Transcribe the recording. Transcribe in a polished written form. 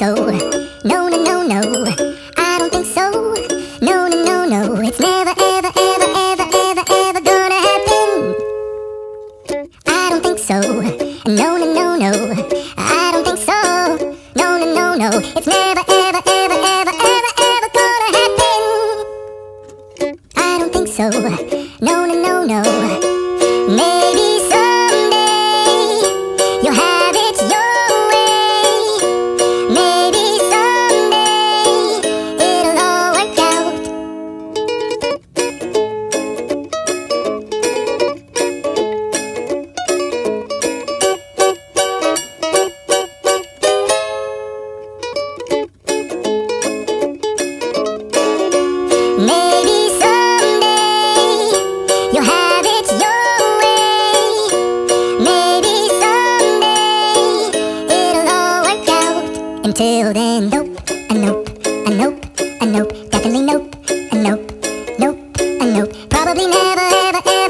so. No, no, no, no. I don't think so. No, no, no, no. It's never, ever, ever, ever, ever, ever gonna happen. I don't think so. No, no, no, no. I don't think so. No, no, no, no. It's never, ever, ever, ever, ever, ever gonna happen. I don't think so. No, no, no, no. Maybe someday you'll have it your way. Maybe someday it'll all work out. Maybe someday you'll have it your way. Maybe someday it'll all work out. Until then, nope, a nope, a nope, a nope, definitely nope, a nope, nope, a nope. Probably never, ever, ever.